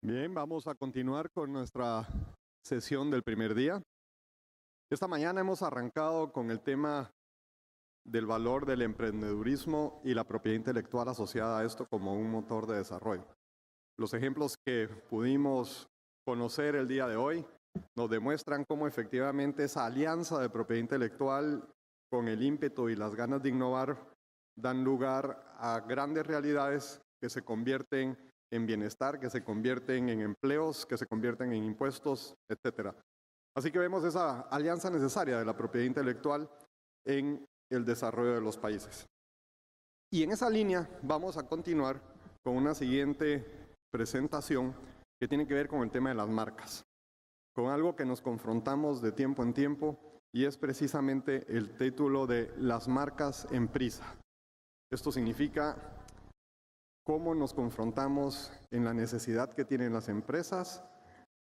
Bien, vamos a continuar con nuestra sesión del primer día. Esta mañana hemos arrancado con el tema del valor del emprendedurismo y la propiedad intelectual asociada a esto como un motor de desarrollo. Los ejemplos que pudimos conocer el día de hoy nos demuestran cómo efectivamente esa alianza de propiedad intelectual con el ímpetu y las ganas de innovar dan lugar a grandes realidades que se convierten en bienestar, que se convierten en empleos, que se convierten en impuestos, etcétera. Así que vemos esa alianza necesaria de la propiedad intelectual en el desarrollo de los países. Y en esa línea vamos a continuar con una siguiente presentación que tiene que ver con el tema de las marcas, con algo que nos confrontamos de tiempo en tiempo y es precisamente el título de Las marcas en Prisa. Esto significa cómo nos confrontamos en la necesidad que tienen las empresas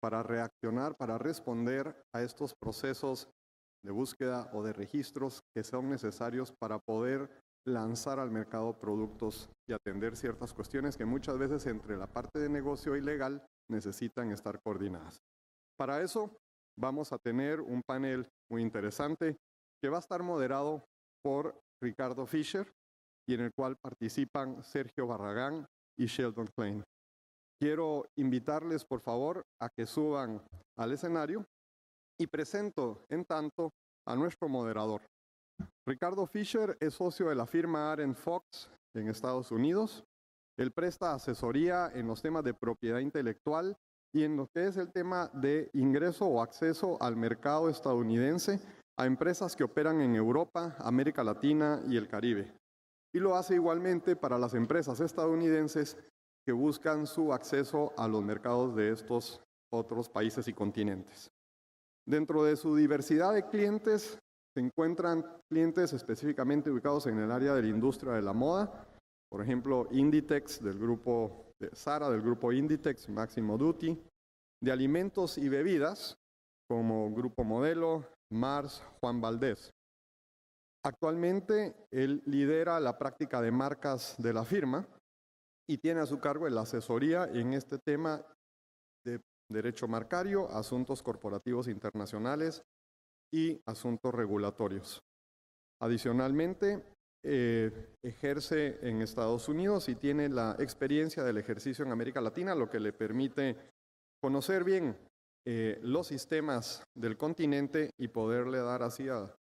para reaccionar, para responder a estos procesos de búsqueda o de registros que son necesarios para poder lanzar al mercado productos y atender ciertas cuestiones que muchas veces entre la parte de negocio y legal necesitan estar coordinadas. Para eso vamos a tener un panel muy interesante que va a estar moderado por Ricardo Fischer y en el cual participan Sergio Barragán y Sheldon Klein. Quiero invitarles, por favor, a que suban al escenario y presento, en tanto, a nuestro moderador. Ricardo Fischer es socio de la firma Aren Fox en Estados Unidos. Él presta asesoría en los temas de propiedad intelectual y en lo que es el tema de ingreso o acceso al mercado estadounidense a empresas que operan en Europa, América Latina y el Caribe. Y lo hace igualmente para las empresas estadounidenses que buscan su acceso a los mercados de estos otros países y continentes. Dentro de su diversidad de clientes se encuentran clientes específicamente ubicados en el área de la industria de la moda, por ejemplo, Inditex del grupo de Zara, del grupo Inditex, Máximo Duty, de alimentos y bebidas como Grupo Modelo, Mars, Juan Valdez. Actualmente él lidera la práctica de marcas de la firma y tiene a su cargo la asesoría en este tema de derecho marcario, asuntos corporativos internacionales y asuntos regulatorios. Adicionalmente, ejerce en Estados Unidos y tiene la experiencia del ejercicio en América Latina, lo que le permite conocer bien los sistemas del continente y poderle dar así a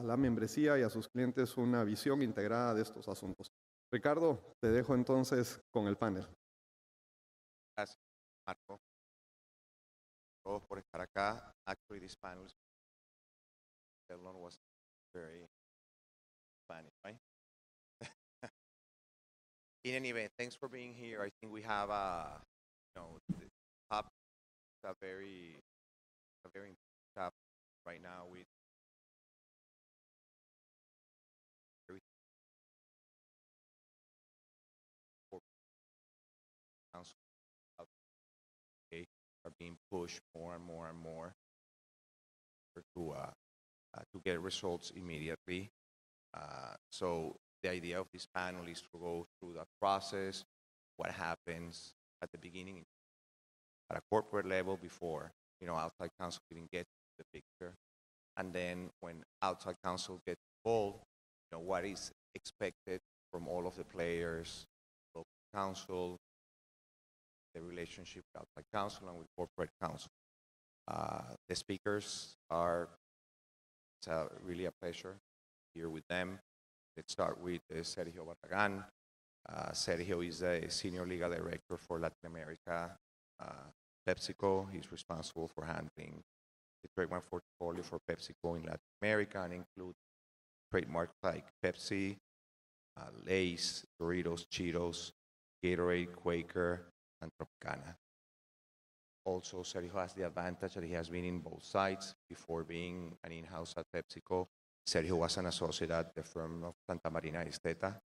la membresía y a sus clientes una visión integrada de estos asuntos. Ricardo, te dejo entonces con el panel. Gracias, Marco. Todos por estar acá. Actually, this panel was very Spanish, right? In any event, thanks for being here. I think we have the top a very important topic right now with council are being pushed more and more and more to get results immediately. So the idea of this panel is to go through that process, what happens at the beginning at a corporate level before outside counsel even gets the picture, and then when outside counsel gets involved, what is expected from all of the players, local counsel, the relationship with outside counsel and with corporate counsel. The speakers it's really a pleasure here with them. Let's start with Sergio Barragán. Sergio is a Senior Legal Director for Latin America, PepsiCo. He's responsible for handling the trademark portfolio for PepsiCo in Latin America and include trademarks like Pepsi, Lay's, Doritos, Cheetos, Gatorade, Quaker, and Tropicana. Also, Sergio has the advantage that he has been in both sides. Before being an in-house at PepsiCo, Sergio was an associate at the firm of Santa Marina Esteta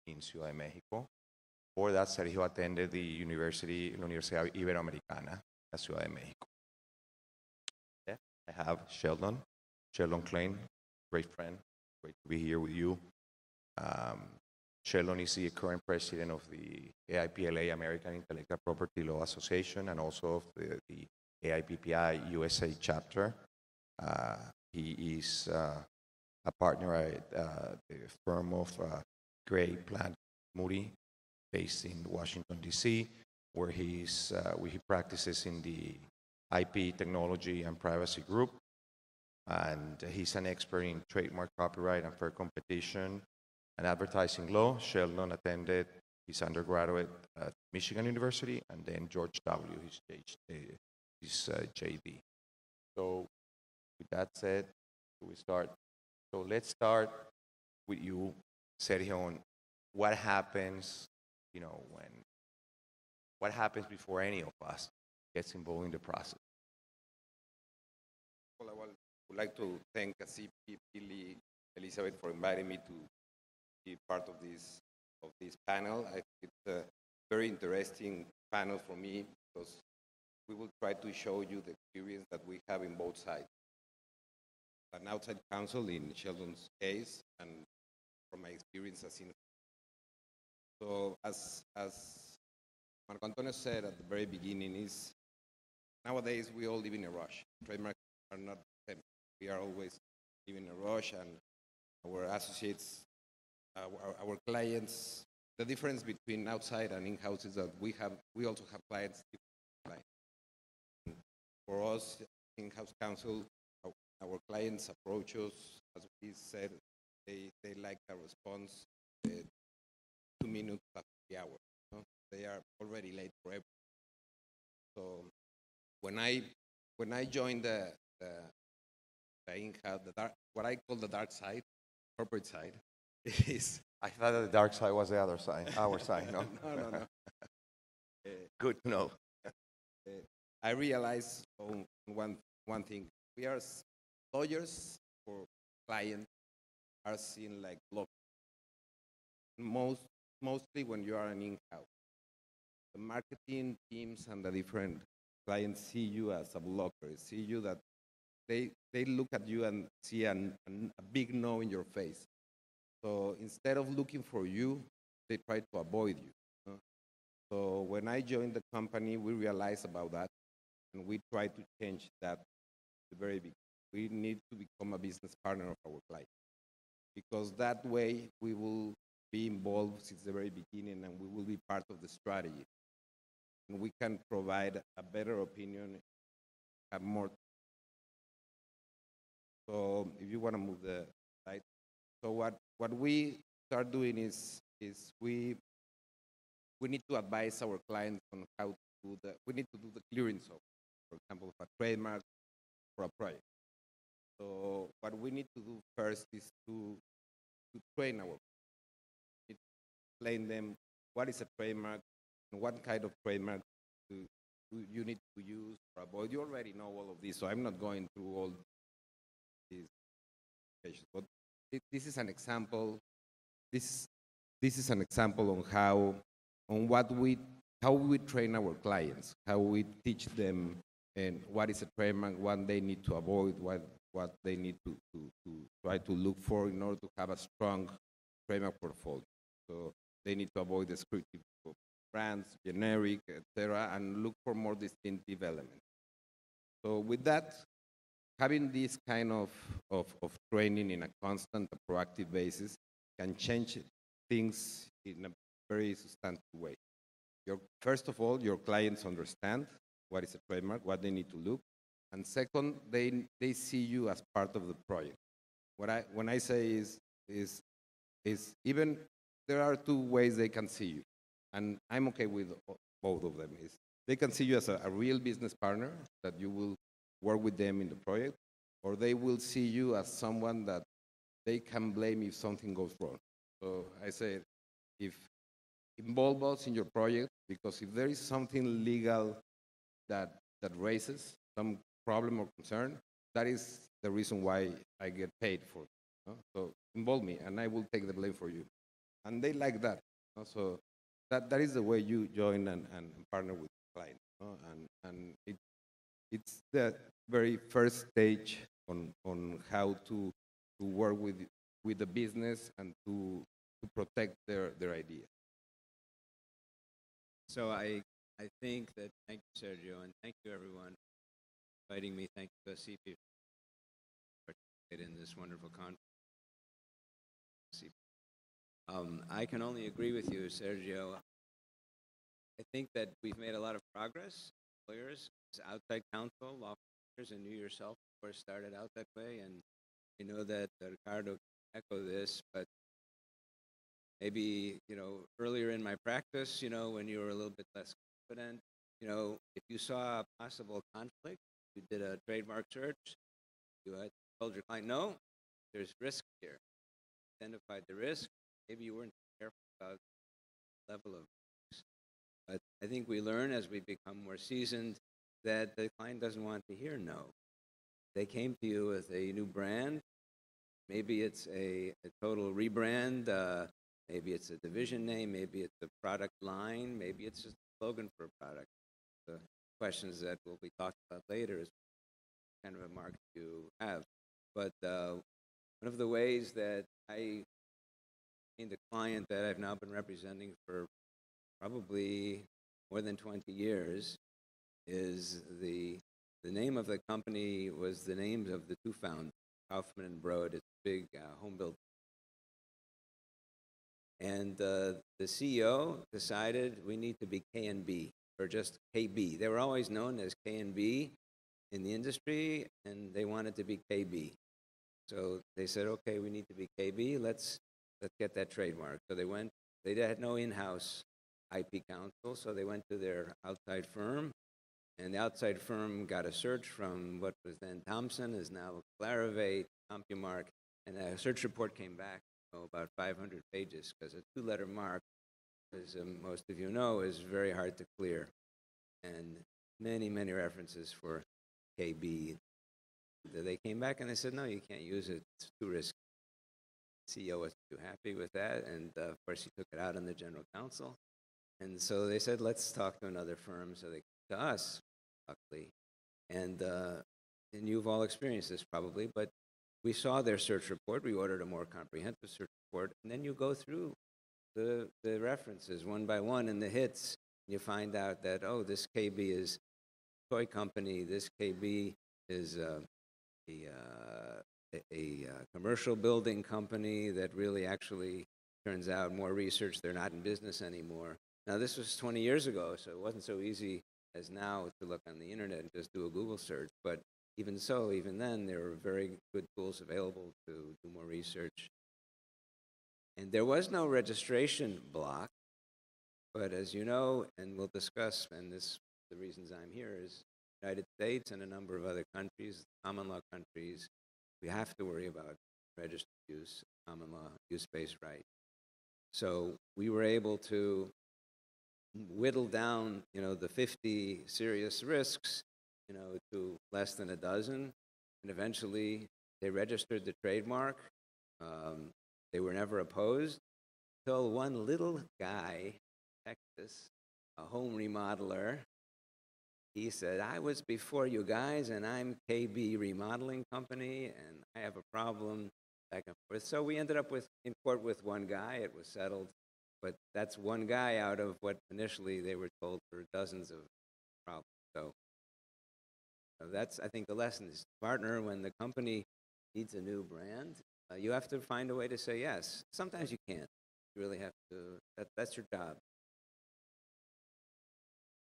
in Ciudad de México. Before that, Sergio attended la Universidad Iberoamericana, la Ciudad de México. Yeah, I have Sheldon Klein, great friend, great to be here with you. Sheldon is the current president of the AIPLA, American Intellectual Property Law Association, and also of the AIPPI USA chapter. He is a partner at the firm of Gray Plant Moody, based in Washington, D.C., where he practices in the IP technology and privacy group. And he's an expert in trademark, copyright, and fair competition and advertising law. Sheldon attended his undergraduate at Michigan University and then George W., his JD. So with that said, we start. So let's start with you, Sergio, on what happens, what happens before any of us gets involved in the process. Well, I would like to thank CP, Billy, Elizabeth for inviting me to be part of this panel. I think it's a very interesting panel for me because we will try to show you the experience that we have in both sides. An outside counsel in Sheldon's case, and from my experience as in. So as Marco Antonio said at the very beginning, is nowadays we all live in a rush. Trademarks are not the same. We are always living in a rush, and our associates, our clients. The difference between outside and in-house is that we also have clients. For us, in-house counsel, our clients approach us, as we said, they like our response 2 minutes after the hour. They are already late for everything. So when I joined the in-house, what I call the dark side, corporate side, is I thought that the dark side was the other side, our side, no? No. Good to know. I realized one thing. We are lawyers for clients are seen like lawyers. Mostly when you are an in-house. The marketing teams and the different clients see you as a blocker, see you that they look at you and see a big no in your face. So instead of looking for you, they try to avoid you. So when I joined the company, we realized about that, and we try to change that at the very beginning. We need to become a business partner of our client, because that way we will be involved since the very beginning, and we will be part of the strategy. And we can provide a better opinion, have more. So if you want to move the slide. So what we start doing is we need to advise our clients on how to do we need to do the clearance of, for example, of a trademark for a project. So what we need to do first is to train our people, explain them what is a trademark and what kind of trademark you need to use or avoid. You already know all of this, so I'm not going through all these pages. But this is an example. This is an example on how we train our clients, how we teach them, and what is a trademark, what they need to avoid, what they need to try to look for in order to have a strong trademark portfolio. So they need to avoid descriptive brands, generic, etc., and look for more distinctive elements. So with that, having this kind of training in a constant, proactive basis can change things in a very substantive way. First of all, your clients understand what is a trademark, what they need to look. And second, they see you as part of the project. When I say is even there are two ways they can see you, and I'm okay with both of them. Is they can see you as a real business partner that you will work with them in the project, or they will see you as someone that they can blame if something goes wrong. So I say, if involve us in your project, because if there is something legal that raises some problem or concern, that is the reason why I get paid for it. So involve me, and I will take the blame for you. And they like that. So that is the way you join and partner with the client. And it's the very first stage on how to work with the business and to to protect their idea. So I think that, thank you, Sergio, and thank you, everyone, for inviting me. Thank you, CP, for participating in this wonderful conference. I can only agree with you, Sergio. I think that we've made a lot of progress. Lawyers, outside counsel, law firms, and you yourself, of course, started out that way. And I know that Ricardo echo this, but maybe, earlier in my practice, when you were a little bit less confident, if you saw a possible conflict, you did a trademark search, you had told your client, no, there's risk here. Identified the risk. Maybe you weren't careful about the level of risk. But I think we learn as we become more seasoned that the client doesn't want to hear no. They came to you with a new brand. Maybe it's a total rebrand. Maybe it's a division name. Maybe it's a product line. Maybe it's just a slogan for a product. The questions that will be talked about later is kind of a market you have. But one of the ways that I gained a client that I've now been representing for probably more than 20 years is the name of the company was the names of the two founders, Kaufman and Broad. It's a big home build. And the CEO decided we need to be K&B, or just KB. They were always known as K&B in the industry, and they wanted to be KB. So they said, okay, we need to be KB. Let's get that trademark. So they had no in-house IP counsel, so they went to their outside firm, and the outside firm got a search from what was then Thomson, is now Clarivate, CompuMark, and a search report came back, about 500 pages, because a two-letter mark, as most of you know, is very hard to clear, and many, many references for KB. They came back and they said, no, you can't use it, it's too risky. CEO wasn't too happy with that, and of course he took it out on the general counsel. And so they said, let's talk to another firm. So they came to us, luckily. And you've all experienced this probably, but we saw their search report. We ordered a more comprehensive search report. And then you go through the references one by one and the hits. And you find out that, oh, this KB is a toy company. This KB is a commercial building company that really actually turns out more research. They're not in business anymore. Now, this was 20 years ago, so it wasn't so easy as now to look on the internet and just do a Google search. But even so, even then, there were very good tools available to do more research. And there was no registration block. But as you know, and we'll discuss, and the reasons I'm here is United States and a number of other countries, common law countries, we have to worry about registered use, common law, use-based right. So we were able to whittle down, the 50 serious risks, to less than a dozen, and eventually they registered the trademark. They were never opposed until one little guy, Texas, a home remodeler, he said, I was before you guys, and I'm KB Remodeling Company, and I have a problem back and forth. So we ended up in court with one guy. It was settled. But that's one guy out of what initially they were told were dozens of problems. So that's, I think, the lesson is partner when the company needs a new brand. You have to find a way to say yes. Sometimes you can't. You really have to. That's your job.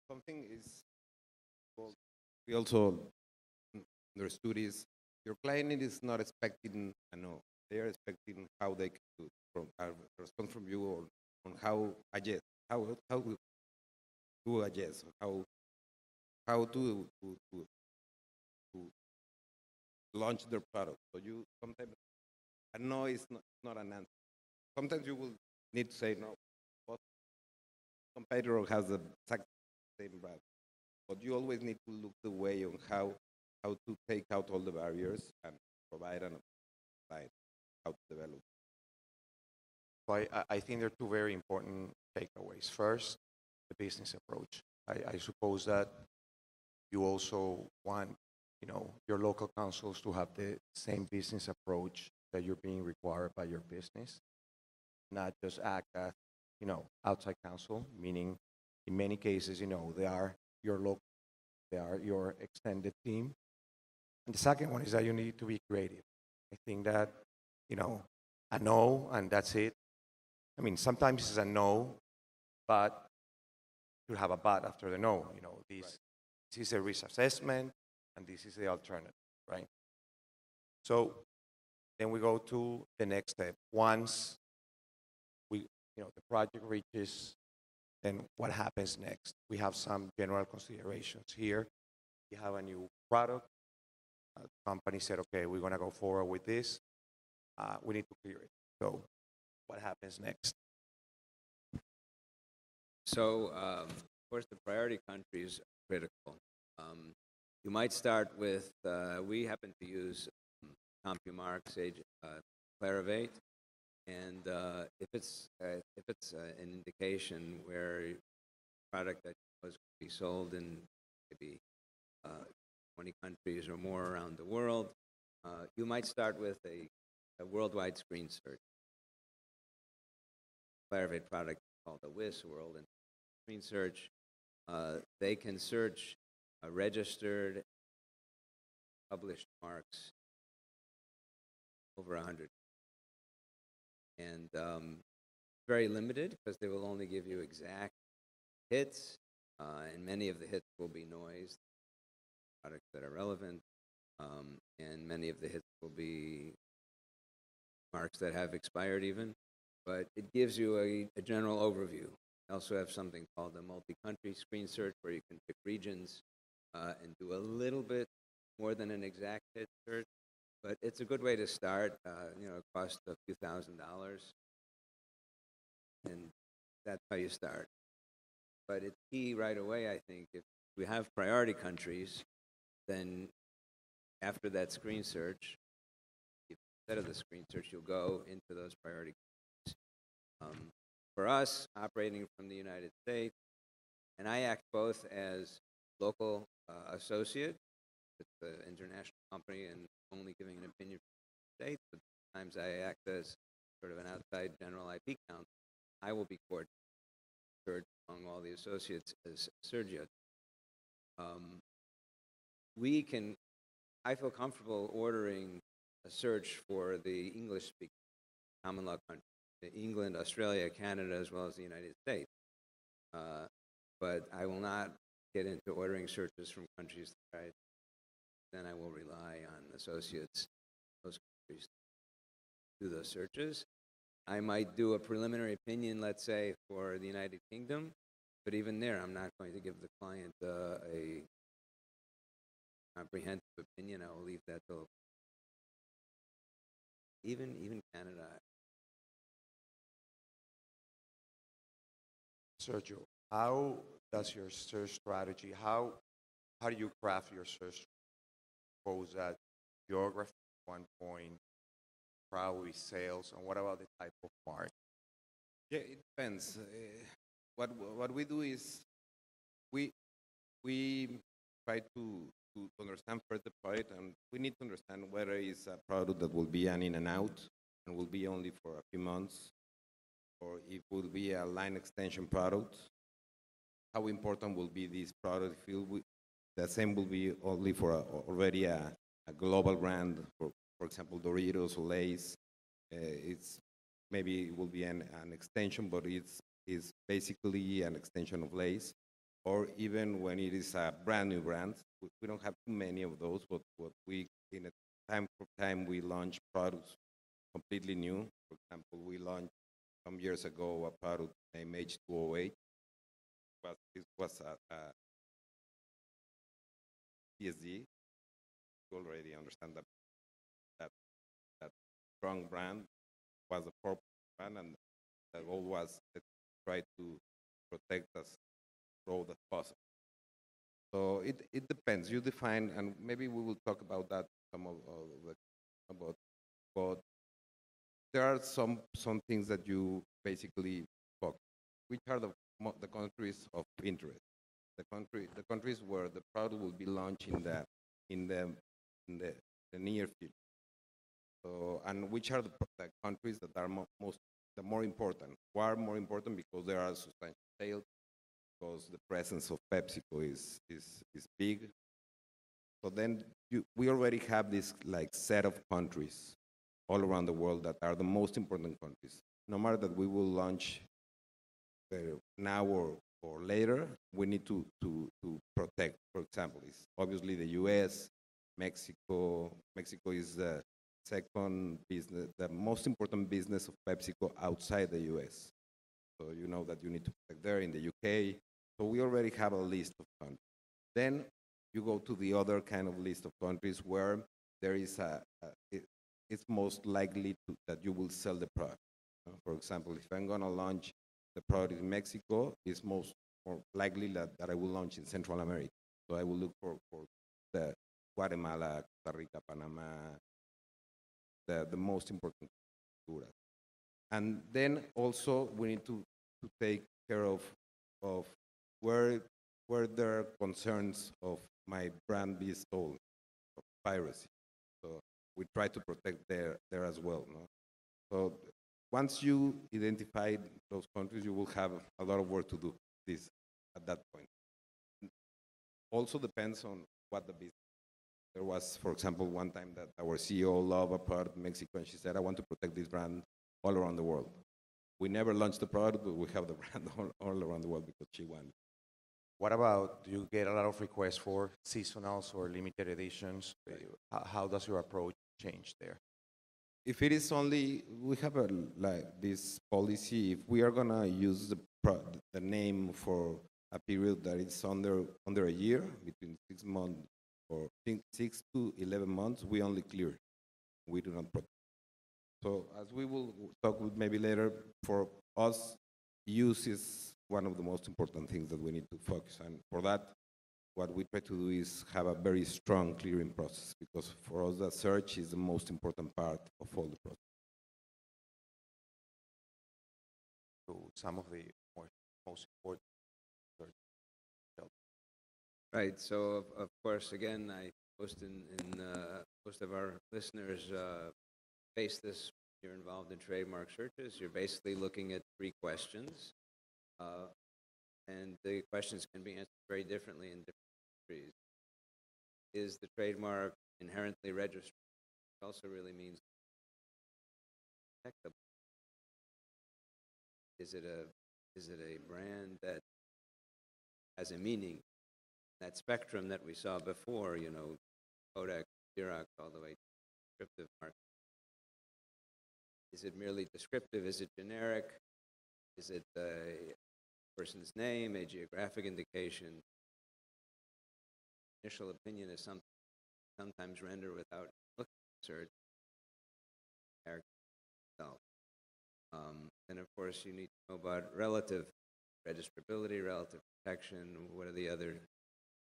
Something is, well, we also understood is your client is not expecting a no. They are expecting how they can do from a response from you or on how a yes, how do a yes, how to launch their product. So you sometimes a no is not an answer. Sometimes you will need to say no. But competitor has the exact same brand, but you always need to look the way on how to take out all the barriers and provide an guide how to develop. So I think there are two very important takeaways. First, the business approach. I suppose that you also want, your local councils to have the same business approach that you're being required by your business. not just act as, outside counsel, meaning in many cases, they are your local, they are your extended team. And the second one is that you need to be creative. I think that, a no, and that's it. I mean, sometimes it's a no, but you have a but after the no. This is a risk assessment, and this is the alternative, right? So then we go to the next step. Once the project reaches, then what happens next? We have some general considerations here. We have a new product. The company said, okay, we're going to go forward with this. We need to clear it. So what happens next? So, of course, the priority countries are critical. You might start with, we happen to use CompuMark's Clarivate, and if it's an indication where a product that was going to be sold in maybe 20 countries or more around the world, you might start with a worldwide screen search. Clarivate product called the WIS World and Screen Search. They can search registered, published marks over 100. And very limited because they will only give you exact hits, and many of the hits will be noise, products that are relevant, and many of the hits will be marks that have expired even, but it gives you a general overview. You also have something called a multi-country screen search where you can pick regions and do a little bit more than an exact hit search, but it's a good way to start. It costs a few $1,000s, and that's how you start. But it's key right away, I think, if we have priority countries, then after that screen search, instead of the screen search, you'll go into those priority countries. For us, operating from the United States, and I act both as local associate with the international company and only giving an opinion from the States, but sometimes I act as sort of an outside general IP counsel. I will be coordinating search among all the associates as Sergio. I feel comfortable ordering a search for the English-speaking common law countries, England, Australia, Canada, as well as the United States. But I will not get into ordering searches from countries that then I will rely on associates, those countries, to do those searches. I might do a preliminary opinion, let's say, for the United Kingdom, but even there, I'm not going to give the client a comprehensive opinion. I will leave that to even Canada. Sergio, how does your search strategy, how do you craft your search? Suppose that geography at one point, probably sales, and what about the type of mark? Yeah, it depends. What we do is we try to understand first the product, and we need to understand whether it's a product that will be an in and out and will be only for a few months, or it will be a line extension product. How important will be this product? The same will be only for already a global brand, for example, Doritos or Lay's. Maybe it will be an extension, but it's basically an extension of Lay's. Or even when it is a brand new brand, we don't have too many of those, but what we, in a time we launch products completely new. For example, we launched some years ago a product named H208, but it was a PSD. You already understand that strong brand was a purple brand, and the goal was to try to protect us broad as possible. So it depends. You define, and maybe we will talk about that but there are some things that you basically focus. Which are the countries of interest? The countries where the product will be launched in the near future. So, and which are the countries that are the more important. Why are more important? Because there are substantial sales, because the presence of PepsiCo is big. So then we already have this like set of countries all around the world that are the most important countries. No matter that we will launch now or later, we need to protect. For example, it's obviously the U.S., Mexico. Mexico is the second business, the most important business of PepsiCo outside the U.S. So you know that you need to protect there in the U.K. So we already have a list of countries. Then you go to the other kind of list of countries where there is it's most likely that you will sell the product. For example, if I'm going to launch the product in Mexico, it's more likely that I will launch in Central America. So I will look for the Guatemala, Costa Rica, Panama, the most important culturas. And then also we need to take care of where there are concerns of my brand being stolen, of piracy. So we try to protect there as well. No? So once you identify those countries, you will have a lot of work to do at that point. Also depends on what the business. There was, for example, one time that our CEO loved a product in Mexico, and she said, I want to protect this brand all around the world. We never launched the product, but we have the brand all around the world because she wanted. What about, do you get a lot of requests for seasonals or limited editions? How does your approach change there? If it is only, we have this policy, if we are gonna use the name for a period that is under a year, between 6 months or 6 to 11 months, we only clear. We do not protect. So as we will talk with maybe later, for us, use is one of the most important things that we need to focus on. For that, what we try to do is have a very strong clearing process, because for us, the search is the most important part of all the process. To some of the most important search. Right. So of course, again, most of our listeners face this. You're involved in trademark searches. You're basically looking at 3 questions, and the questions can be answered very differently in different countries. Is the trademark inherently registered? It also really means protectable. Is it a brand that has a meaning? That spectrum that we saw before, Kodak, Xerox, all the way to descriptive mark. Is it merely descriptive? Is it generic? Is it a person's name, a geographic indication? Initial opinion is sometimes rendered without looking at search. Character itself. And of course, you need to know about relative registrability, relative protection. What are the other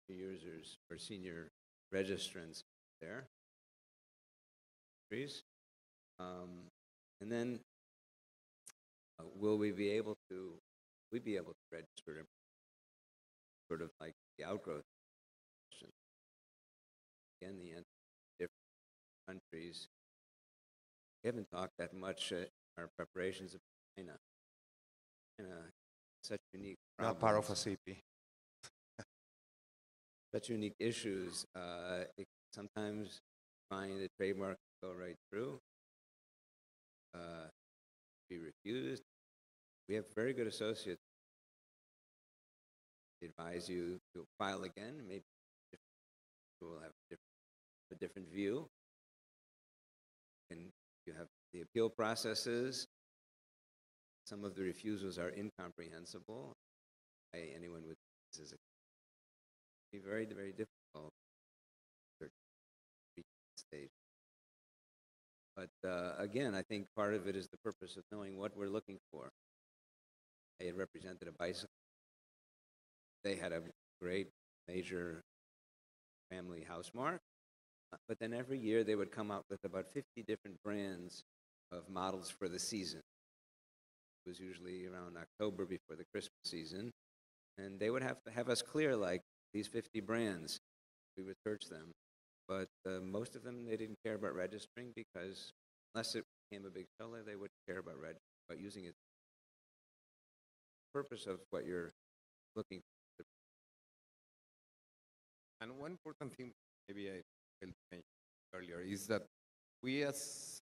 users or senior registrants there? And then will we be able to register sort of like the outgrowth question? Again, the answer is different countries. We haven't talked that much in our preparations of China. China, such unique problems. Not part of a CP. Such unique issues. Sometimes find the trademark go right through, be refused. We have very good associates. They advise you to file again. Maybe you will have a different view. And you have the appeal processes. Some of the refusals are incomprehensible by anyone with this. It can be very, very difficult to reach that stage. But again, I think part of it is the purpose of knowing what we're looking for. They had represented a bicycle. They had a great major family house mark. But then every year they would come out with about 50 different brands of models for the season. It was usually around October before the Christmas season. And they would have to have us clear like these 50 brands. We would search them. But most of them, they didn't care about registering because unless it became a big seller, they wouldn't care about registering. but using it purpose of what you're looking for. And one important thing, maybe I will mention earlier, is that we as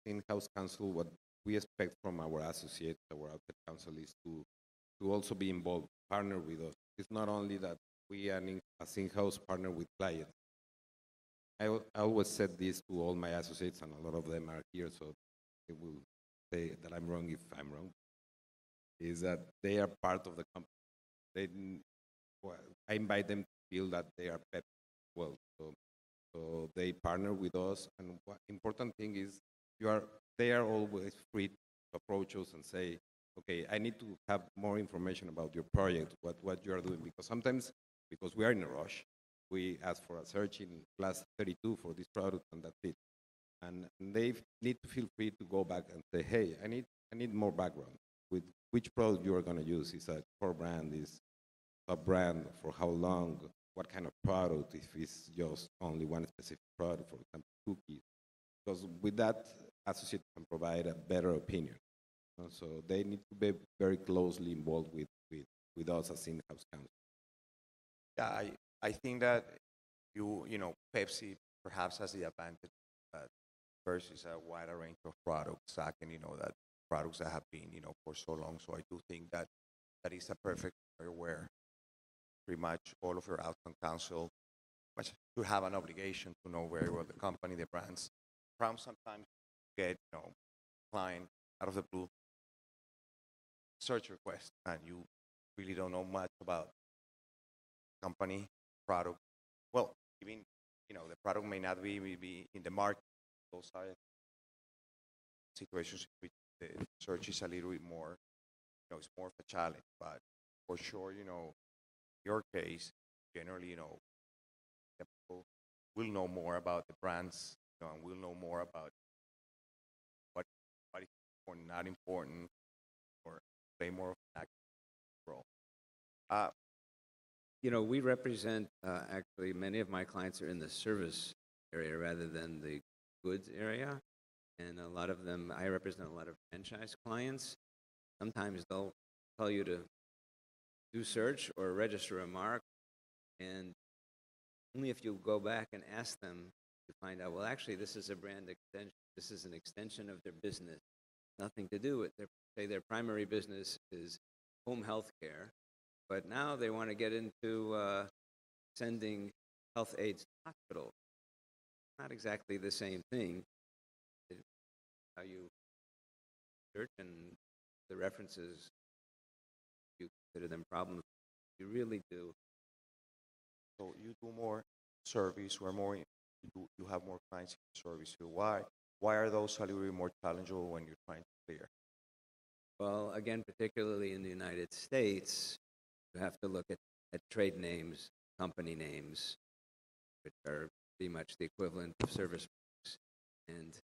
in-house counsel, what we expect from our associates, our outside counsel, is to also be involved, partner with us. It's not only that we are as in-house partner with clients. I always said this to all my associates, and a lot of them are here, so they will say that I'm wrong if I'm wrong, is that they are part of the company. I invite them to feel that they are pet well. So they partner with us, and what important thing is they are always free to approach us and say, okay, I need to have more information about your project, what you are doing, because sometimes, because we are in a rush, we ask for a search in class 32 for this product, and that's it. And they need to feel free to go back and say, hey, I need more background with which product you are going to use. Is a core brand, is a brand, for how long, what kind of product, if it's just only one specific product, for example, cookies. Because with that, associate can provide a better opinion. So they need to be very closely involved with us as in-house counsel. Yeah, I think that you know, Pepsi perhaps has the advantage that versus a wider range of products, and you know, that products that have been, you know, for so long. So I do think that that is a perfect area where pretty much all of your outcome counsel should have an obligation to know very well the company, the brands. From sometimes get, you know, client out of the blue search request, and you really don't know much about company, product. Well, even, you know, the product may not be in the market. Those are situations in which the search is a little bit more, you know, it's more of a challenge. But for sure, you know, your case, generally, you know, the people will know more about the brands, you know, and will know more about what is important, not important, or play more of an active role. You know, we represent, actually, many of my clients are in the service area rather than the goods area. And a lot of them, I represent a lot of franchise clients. Sometimes they'll tell you to do search or register a mark, and only if you go back and ask them to find out, well, actually, this is a brand extension. This is an extension of their business. Nothing to do with their primary business is home health care, but now they want to get into sending health aides to hospitals. Not exactly the same thing. How you search and the references, you consider them problems. You really do. So you do more service, or more, you have more clients in service. So why are those a little bit more challenging when you're trying to clear? Well, again, particularly in the United States, you have to look at trade names, company names, which are pretty much the equivalent of service marks. And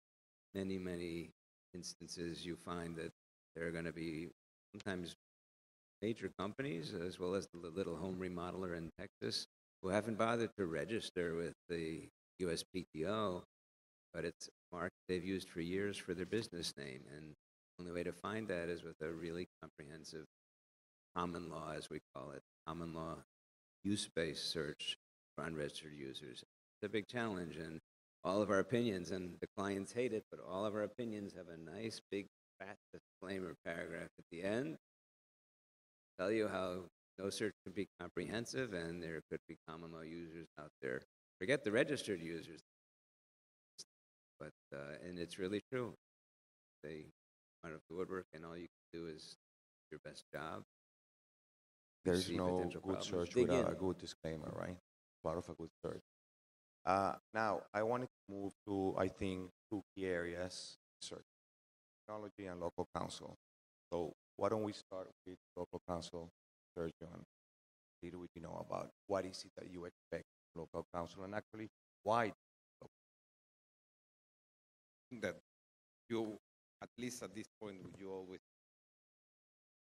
many instances you find that there are going to be sometimes major companies, as well as the little home remodeler in Texas, who haven't bothered to register with the USPTO, but it's a mark they've used for years for their business name. And the only way to find that is with a really comprehensive common law, as we call it, common law use-based search for unregistered users. It's a big challenge, and all of our opinions, and the clients hate it, but all of our opinions have a nice big fat disclaimer paragraph at the end. Tell you how no search can be comprehensive, and there could be common law users out there. Forget the registered users, but and it's really true. They come out of the woodwork, and all you can do is your best job. There's no good search without a good disclaimer, right? Part of a good search. Now, I wanted to move to, I think, two key areas: search, technology, and local counsel. So why don't we start with local counsel, Sergio, and a little bit, you know, about what is it that you expect from local counsel, and actually why? That you, at least at this point, you always,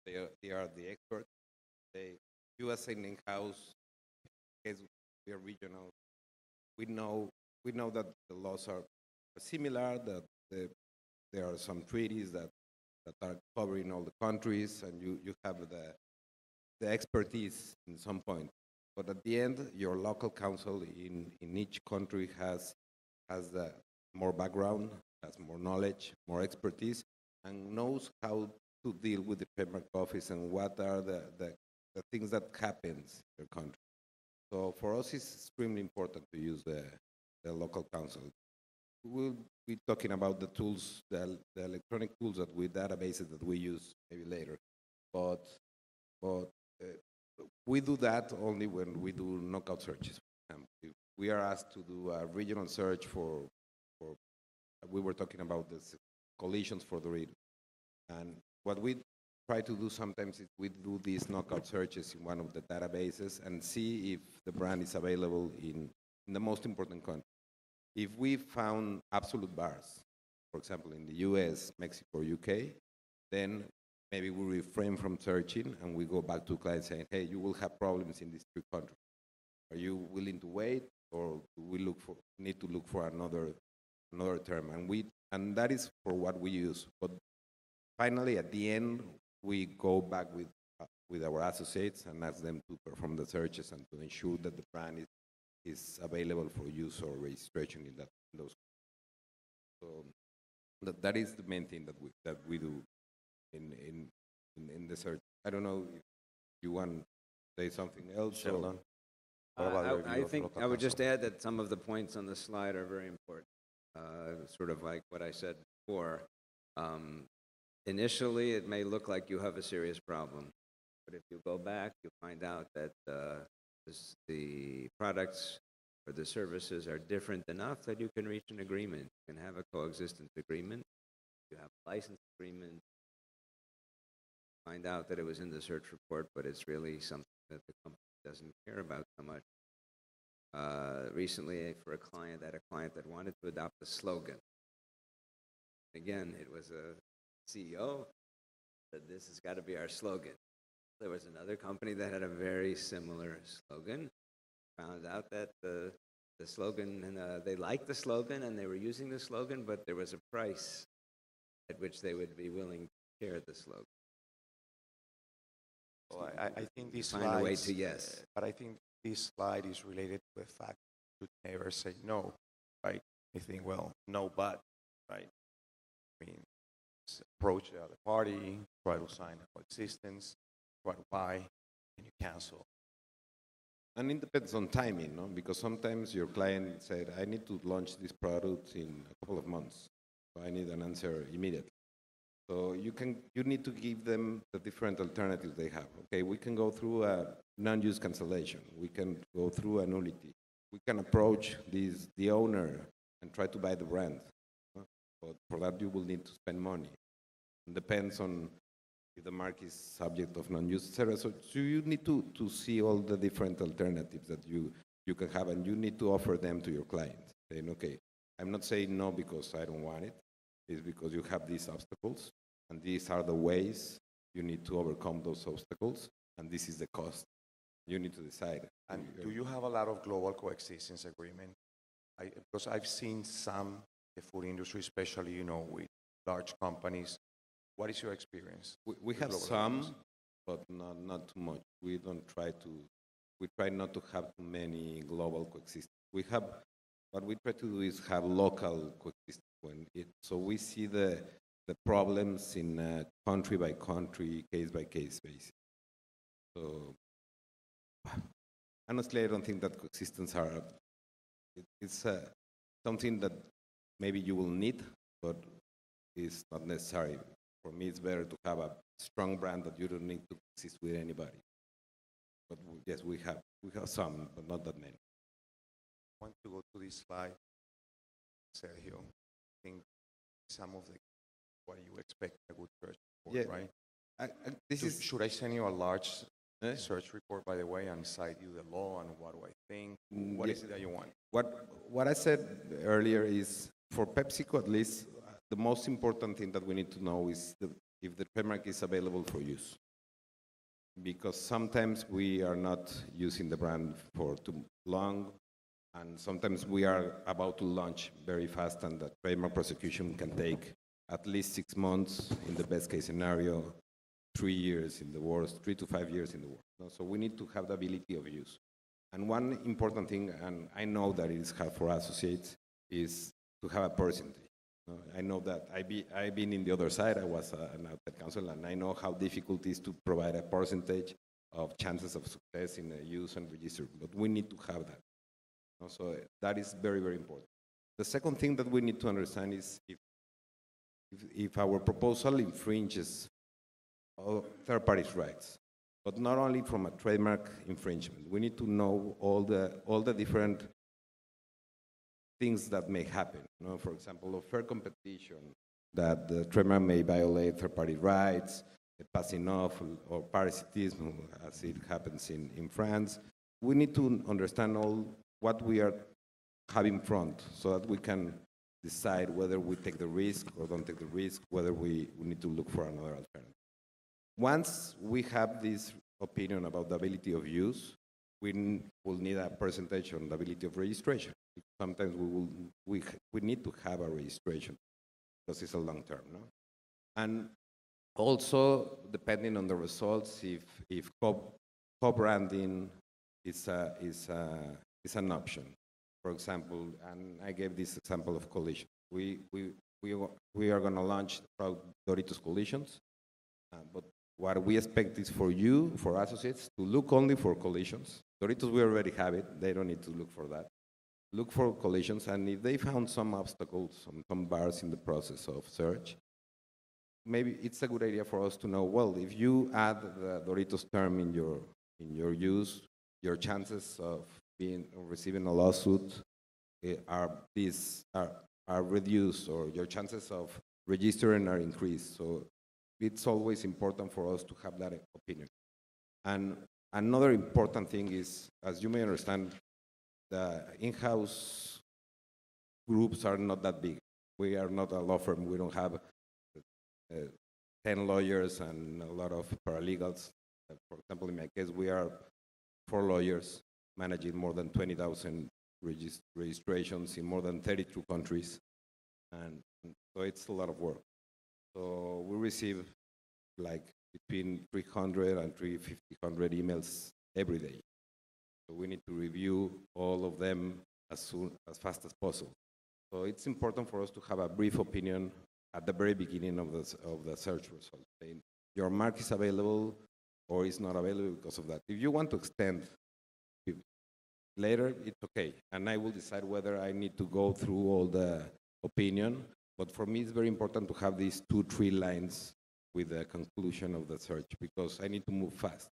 they are the experts. You as an in-house, as we are regional, we know that the laws are similar, that there are some treaties that that are covering all the countries, and you have the expertise in some point. But at the end, your local council in each country has the more background, has more knowledge, more expertise, and knows how to deal with the trademark office and what are the things that happens in your country. So for us, it's extremely important to use the local council. We'll be talking about the tools, the electronic tools databases that we use maybe later. But we do that only when we do knockout searches. If we are asked to do a regional search for we were talking about this collisions for the region. And what we try to do sometimes is we do these knockout searches in one of the databases and see if the brand is available in the most important country. If we found absolute bars, for example, in the US, Mexico, or UK, then maybe we refrain from searching and we go back to clients saying, hey, you will have problems in these 3 countries. Are you willing to wait, or do we need to look for another term? And that is for what we use. But finally, at the end, we go back with our associates and ask them to perform the searches and to ensure that the brand is available for use or registration in those. So that is the main thing that we do in the search. I don't know if you want to say something else. Sheldon? I think I would just add that some of the points on the slide are very important. Sort of like what I said before. Initially, it may look like you have a serious problem, but if you go back, you find out that the products or the services are different enough that you can reach an agreement. You can have a coexistence agreement. You have a license agreement. Find out that it was in the search report, but it's really something that the company doesn't care about so much. Recently, for a client, I had a client that wanted to adopt a slogan. Again, it was a CEO said, this has got to be our slogan. There was another company that had a very similar slogan. Found out that the slogan, and they liked the slogan and they were using the slogan, but there was a price at which they would be willing to share the slogan. Well, I think this Find a way to yes. But I think this slide is related to the fact you never say no, right? You think, well, no, but, right? I mean, approach the other party, try to sign a coexistence, try to buy, and you cancel. And it depends on timing, no? Because sometimes your client said, I need to launch this product in a couple of months. So I need an answer immediately. So you need to give them the different alternatives they have. Okay, we can go through a non-use cancellation. We can go through a nullity. We can approach the owner and try to buy the brand. But for that, you will need to spend money. It depends on if the mark is subject of non-use, etc. So you need to see all the different alternatives that you can have, and you need to offer them to your client. Saying, okay, I'm not saying no because I don't want it. It's because you have these obstacles, and these are the ways you need to overcome those obstacles, and this is the cost. You need to decide. And do you have a lot of global coexistence agreement? Because I've seen some, the food industry, especially, with large companies. What is your experience? We have some, but not too much. We try not to have too many global coexistence. What we try to do is have local coexistence. So we see the problems in country by country, case by case basis. So honestly, I don't think that coexistence it's something that maybe you will need, but it's not necessary. For me, it's better to have a strong brand that you don't need to exist with anybody. But yes, we have some, but not that many. I want to go to this slide, Sergio. I think some of what you expect a good search report, right? Should I send you a large search report, by the way, and cite you the law and what do I think? What is it that you want? What I said earlier is, for PepsiCo at least, the most important thing that we need to know is if the trademark is available for use. Because sometimes we are not using the brand for too long, and sometimes we are about to launch very fast, and the trademark prosecution can take at least 6 months in the best case scenario, 3 years in the worst, 3 to 5 years in the worst. No? So we need to have the ability of use. And one important thing, and I know that it is hard for associates, is to have a percentage. I know that I've been in the other side. I was an outside counsel, and I know how difficult it is to provide a percentage of chances of success in a use and register. But we need to have that. So that is very, very important. The second thing that we need to understand is if our proposal infringes third parties' rights, but not only from a trademark infringement. We need to know all the different things that may happen. For example, of fair competition, that the trademark may violate third-party rights, the passing off, or parasitism, as it happens in France. We need to understand all what we are having front so that we can decide whether we take the risk or don't take the risk, whether we need to look for another alternative. Once we have this opinion about the ability of use, we will need a percentage on the ability of registration. Sometimes we need to have a registration because it's a long term, no? And also, depending on the results, if co-branding is an option. For example, and I gave this example of collision. We are going to launch Doritos Collisions, but what we expect is for you, for associates, to look only for collisions. Doritos, we already have it. They don't need to look for that. Look for collisions, and if they found some obstacles, some bars in the process of search, maybe it's a good idea for us to know, well, if you add the Doritos term in your use, your chances of receiving a lawsuit are reduced, or your chances of registering are increased. So it's always important for us to have that opinion. And another important thing is, as you may understand, the in-house groups are not that big. We are not a law firm. We don't have 10 lawyers and a lot of paralegals. For example, in my case, we are 4 lawyers managing more than 20,000 registrations in more than 32 countries. And so it's a lot of work. So we receive like between 300 and 350 emails every day. So we need to review all of them as fast as possible. So it's important for us to have a brief opinion at the very beginning of the search result, saying your mark is available or is not available because of that. If you want to extend later, it's okay. And I will decide whether I need to go through all the opinion. But for me, it's very important to have these 2-3 lines with the conclusion of the search, because I need to move fast.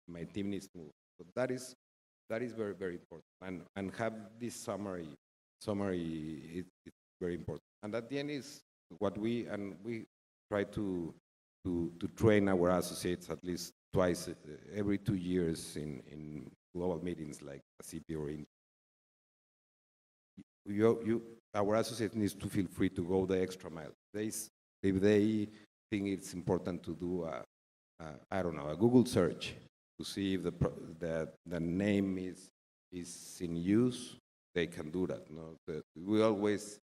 My team needs to move. So that is very, very important. And have this summary it's very important. And at the end is what we try to train our associates at least twice every 2 years in global meetings like ACP or in. Our associates needs to feel free to go the extra mile. If they think it's important to do a Google search to see if the name is in use, they can do that. No? We always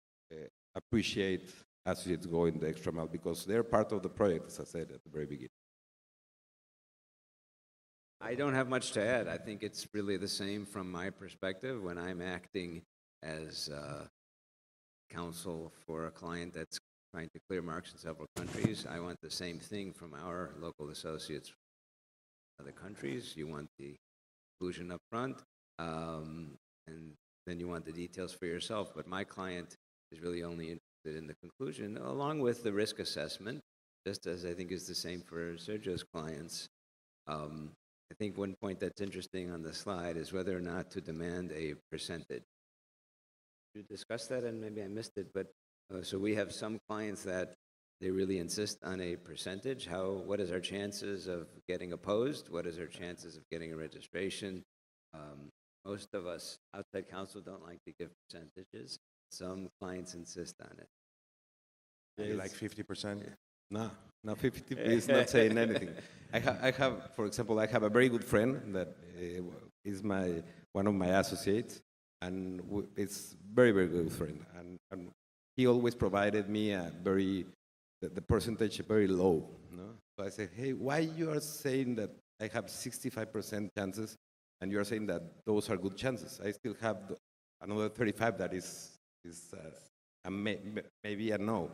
appreciate associates going the extra mile because they're part of the project, as I said at the very beginning. I don't have much to add. I think it's really the same from my perspective when I'm acting as counsel for a client that's trying to clear marks in several countries. I want the same thing from our local associates in other countries. You want the conclusion up front, and then you want the details for yourself. But my client is really only interested in the conclusion, along with the risk assessment, just as I think is the same for Sergio's clients. I think one point that's interesting on the slide is whether or not to demand a percentage. You discussed that, and maybe I missed it, but so we have some clients that they really insist on a percentage. What is our chances of getting opposed? What is our chances of getting a registration? Most of us outside counsel don't like to give percentages. Some clients insist on it. You like 50%? No, 50 is not saying anything. I have, for example, I have a very good friend that is one of my associates, and it's very, very good friend. And he always provided me the percentage very low. No? So I said, hey, why you are saying that I have 65% chances and you are saying that those are good chances? I still have another 35 that is maybe a no.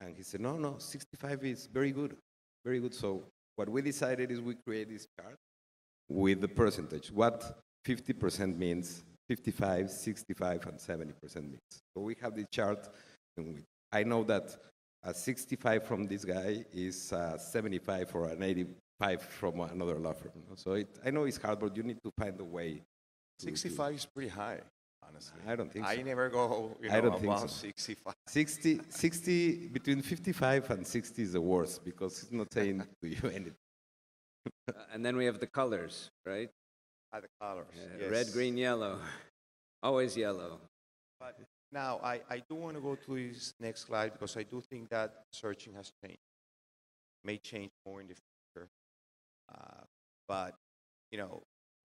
And he said, no, 65 is very good, very good. So what we decided is we create this chart with the percentage, what 50% means, 55, 65, and 70% means. So we have this chart, and I know that a 65 from this guy is 75 or an 85 from another law firm. So I know it's hard, but you need to find a way. 65 is pretty high, honestly. I don't think so. I never go, I don't think above so. 65. 60, between 55 and 60 is the worst because it's not saying to you anything. And then we have the colors, right? The colors, yes. Red, green, yellow. Always yellow. But now, I do want to go to this next slide because I do think that searching has changed. May change more in the future. But,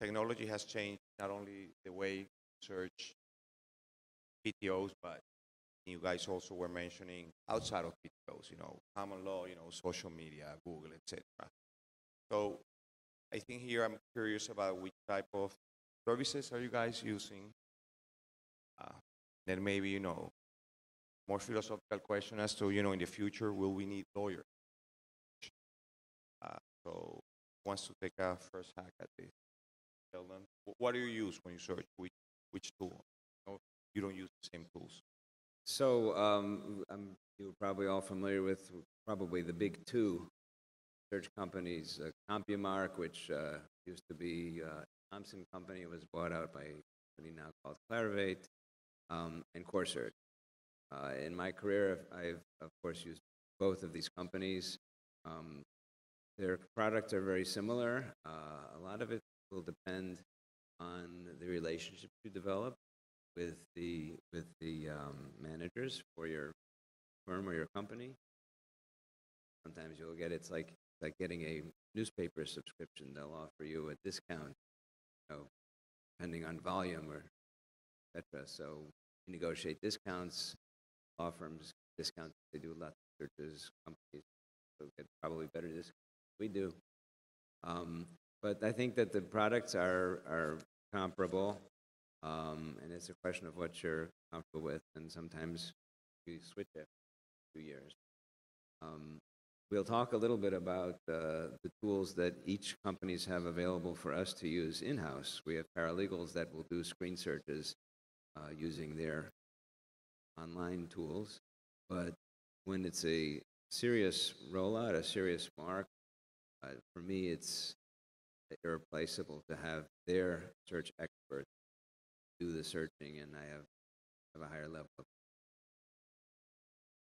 technology has changed not only the way you search PTOs, but you guys also were mentioning outside of PTOs, common law, social media, Google, etc. So I think here I'm curious about which type of services are you guys using? Then maybe, more philosophical question as to, in the future, will we need lawyers? So who wants to take a first hack at this? Tell them, what do you use when you search? Which tool? You don't use the same tools. So you're probably all familiar with probably the big two search companies, CompuMark, which used to be Thompson Company. It was bought out by a company now called Clarivate, and CoreSearch. In my career, I've, of course, used both of these companies. Their products are very similar. A lot of it will depend on the relationship you develop with the managers for your firm or your company. Sometimes you'll get, it's like getting a newspaper subscription. They'll offer you a discount, depending on volume or et cetera. So you negotiate discounts, law firms discounts. They do lots of searches, companies so get probably better discounts than we do. But I think that the products are comparable, and it's a question of what you're comfortable with, and sometimes you switch after 2 years. We'll talk a little bit about the tools that each companies have available for us to use in-house. We have paralegals that will do screen searches using their online tools, but when it's a serious rollout, a serious mark, for me it's irreplaceable to have their search experts do the searching, and I have a higher level of.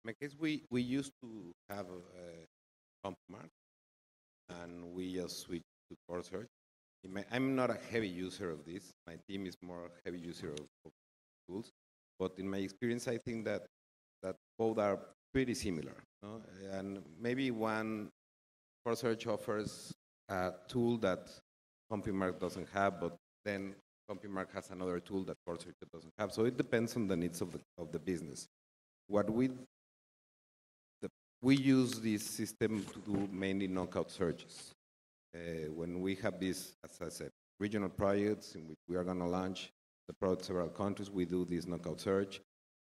In my case, we used to have a CompuMark, and we just switched to CoreSearch. I'm not a heavy user of this. My team is more a heavy user of tools. But in my experience, I think that both are pretty similar. No? And maybe one CoreSearch offers a tool that CompuMark doesn't have, but then CompuMark has another tool that CoreSearch doesn't have. So it depends on the needs of the business. What we use this system to do mainly knockout searches. When we have these, as I said, regional projects in which we are going to launch the product in several countries, we do this knockout search,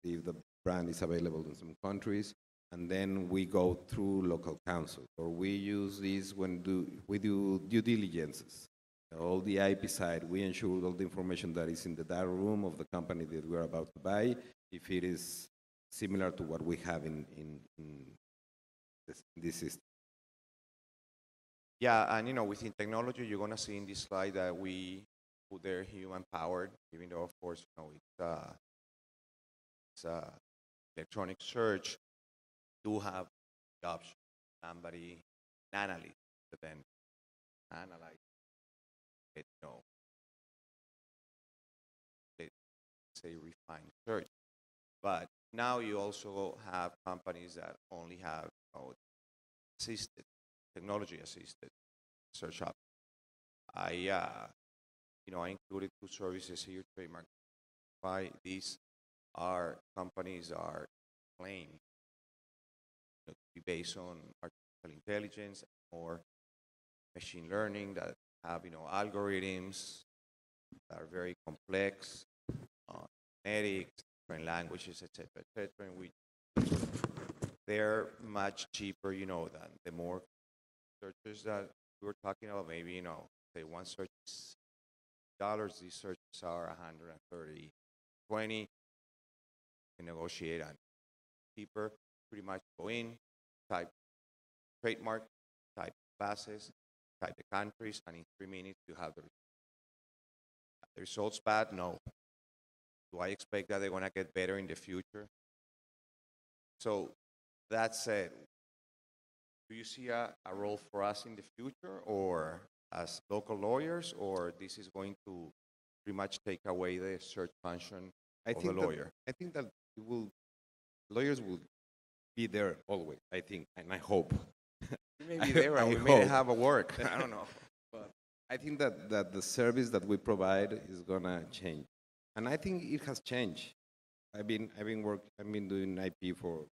if the brand is available in some countries, and then we go through local counsel. Or we use this when we do due diligences. All the IP side, we ensure all the information that is in the data room of the company that we're about to buy, if it is similar to what we have in this system. Yeah, and within technology, you're gonna see in this slide that we put there human powered, even though of course it's electronic search. Do have the option somebody an analyst to then analyze it, say refined search. But now you also have companies that only have assisted, technology assisted search up. I included two services here, trademark. These are companies are claim to be based on artificial intelligence or machine learning that have algorithms that are very complex, genetics, different languages, etc., and they're much cheaper, than the more searches that we were talking about. Maybe say one search is $, these searches are 130, 20. You can negotiate on cheaper. Pretty much go in, type trademark, type classes, type the countries, and in 3 minutes you have the results. Bad? No. Do I expect that they're going to get better in the future? So that said, do you see a role for us in the future, or as local lawyers, or this is going to pretty much take away the search function of the lawyer? I think that lawyers will be there always, I think, and I hope. We may be there, and we may have a work. I don't know. But I think that the service that we provide is gonna change, and I think it has changed. I've been doing IP for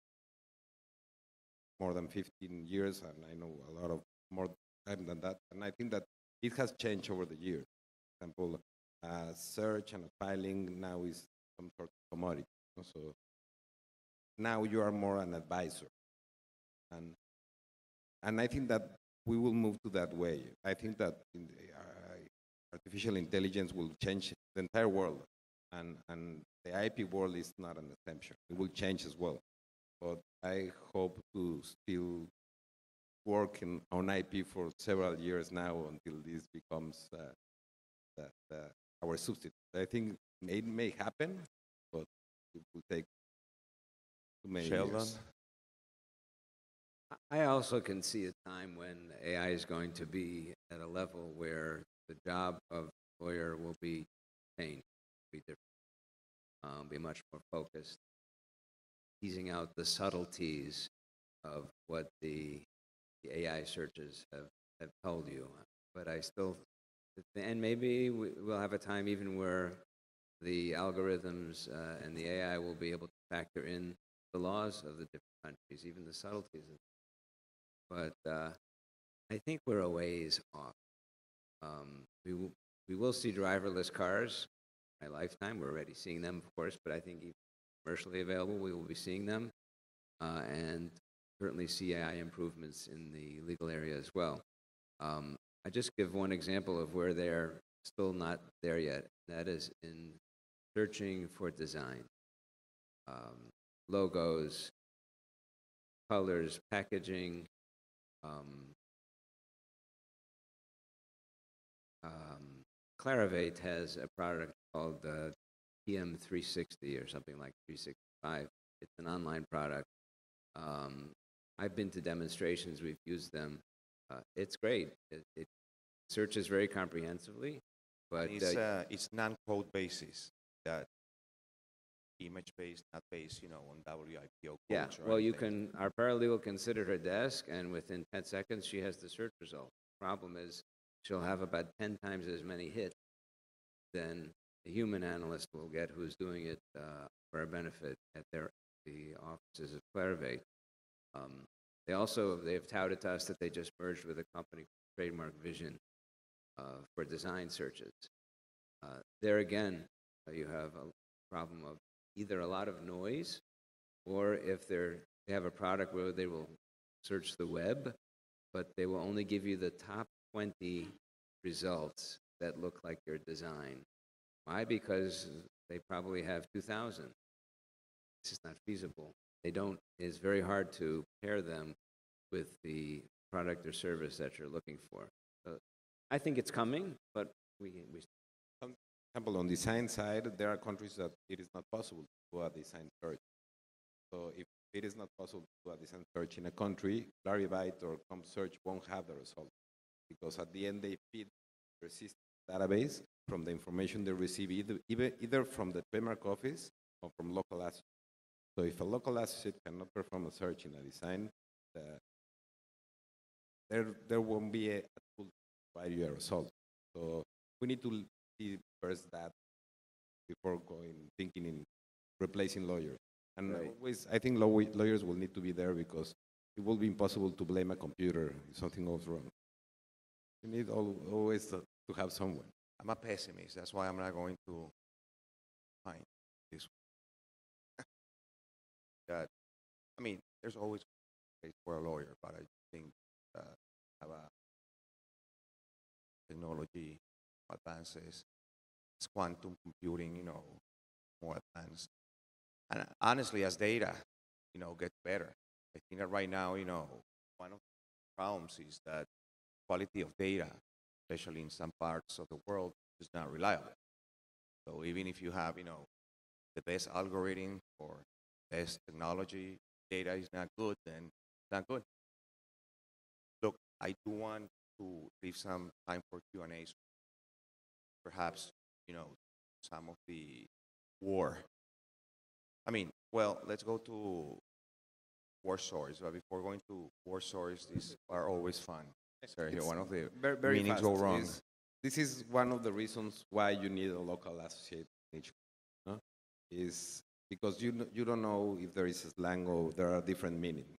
more than 15 years, and I know a lot of more time than that. And I think that it has changed over the years. For example, search and filing now is some sort of commodity. So now you are more an advisor, and I think that we will move to that way. I think that artificial intelligence will change the entire world, and the IP world is not an exception. It will change as well. But I hope to still work on IP for several years now until this becomes our substitute. I think it may happen, but it will take too many years. I also can see a time when AI is going to be at a level where the job of lawyer will be changed, be different, be much more focused, teasing out the subtleties of what the AI searches have told you. But I still, and maybe we'll have a time even where the algorithms and the AI will be able to factor in the laws of the different countries, even the subtleties. But I think we're a ways off. We will see driverless cars in my lifetime. We're already seeing them, of course, but I think even commercially available, we will be seeing them, and certainly see AI improvements in the legal area as well. I just give one example of where they're still not there yet. That is in searching for design, logos, colors, packaging. Clarivate has a product called PM360 or something like 365. It's an online product. I've been to demonstrations. We've used them. It's great. It searches very comprehensively, but it's non-code basis, that image-based, not based, on WIPO codes. yeah. Well, you can. Our paralegal can sit at her desk, and within 10 seconds, she has the search result. Problem is, she'll have about 10 times as many hits than the human analyst will get, who's doing it for a benefit at the offices of Clarivate. They have touted to us that they just merged with a company called Trademark Vision for design searches. There again, you have a problem of either a lot of noise, or if they have a product where they will search the web, but they will only give you the top 20 results that look like your design. Why? Because they probably have 2,000. It's just not feasible. It's very hard to pair them with the product or service that you're looking for. So I think it's coming, but we For example, on design side, there are countries that it is not possible to do a design search. So if it is not possible to do a design search in a country, Clarivate or ComSearch won't have the result, because at the end they feed the system database from the information they receive either from the trademark office or from local associates. So if a local associate cannot perform a search in a design, there won't be a tool to provide you a result. So we need to see first that before thinking in replacing lawyers. And Right. always, I think lawyers will need to be there because it will be impossible to blame a computer if something goes wrong. You need always to have someone. I'm a pessimist. That's why I'm not going to find this. That I mean, there's always a place for a lawyer, but I think have a technology advances, it's quantum computing, more advanced. And honestly, as data, gets better, I think that right now, one of the problems is that quality of data, especially in some parts of the world, is not reliable. So even if you have, the best algorithm or best technology, data is not good, then it's not good. Look, I do want to leave some time for Q&As. Perhaps, some of the war. I mean, well, let's go to war stories. But before going to war stories, these are always fun. Sergio, It's one of the very meetings fast. go wrong. This is one of the reasons why you need a local associate in each, no? Is because you don't know if there is a slang or there are different meanings,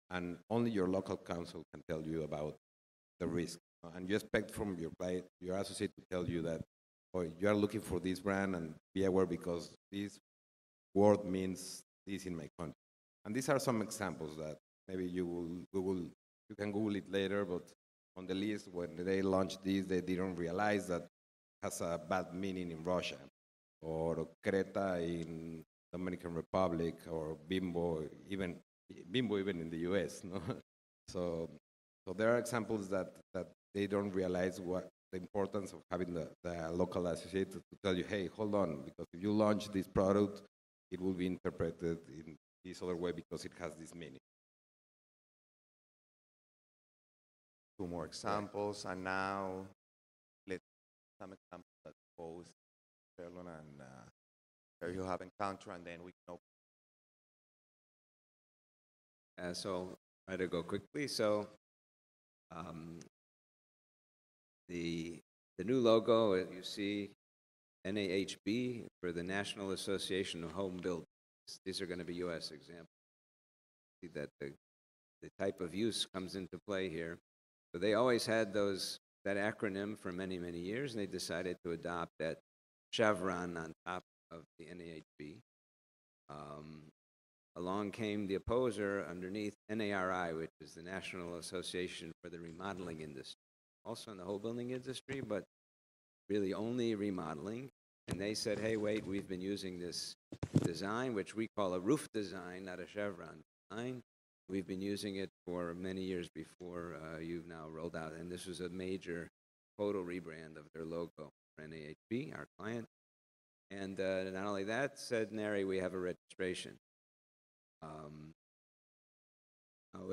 and only your local counsel can tell you about the risk. And you expect from your client, your associate, to tell you that, or you are looking for this brand and be aware because this word means this in my country. And these are some examples that maybe you can Google it later, but on the list, when they launched this, they didn't realize that has a bad meaning in Russia, or Creta in Dominican Republic, or Bimbo even in the US. No? So, so there are examples that they don't realize what the importance of having the local associate to tell you, hey, hold on, because if you launch this product, it will be interpreted in this other way because it has this meaning. Two more examples, and now let's some examples that both Sheldon and Sergio have encountered, and then we can open. So I'll try to go quickly. So um, the new logo you see, NAHB, for the National Association of Home Builders. These are going to be U.S. examples. See that the type of use comes into play here. So they always had that acronym for many, many years, and they decided to adopt that chevron on top of the NAHB. Along came the opposer underneath, NARI, which is the National Association for the Remodeling Industry, also in the whole building industry, but really only remodeling. And they said, hey, wait, we've been using this design, which we call a roof design, not a chevron design. We've been using it for many years before you've now rolled out. And this was a major total rebrand of their logo for NAHB, our client. And not only that, said NARI, we have a registration.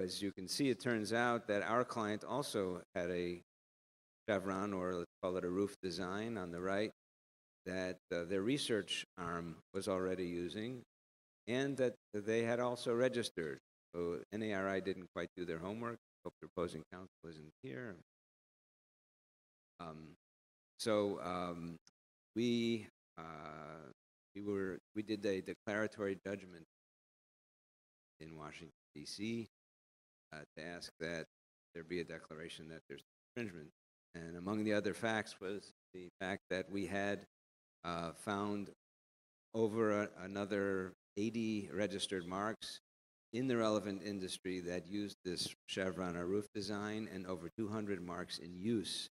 As you can see, it turns out that our client also had a chevron, or let's call it a roof design on the right, that their research arm was already using, and that they had also registered. So NARI didn't quite do their homework. Hope their opposing counsel isn't here. We did a declaratory judgment in Washington, D.C. To ask that there be a declaration that there's infringement. And among the other facts was the fact that we had found over another 80 registered marks in the relevant industry that used this chevron or roof design, and over 200 marks in use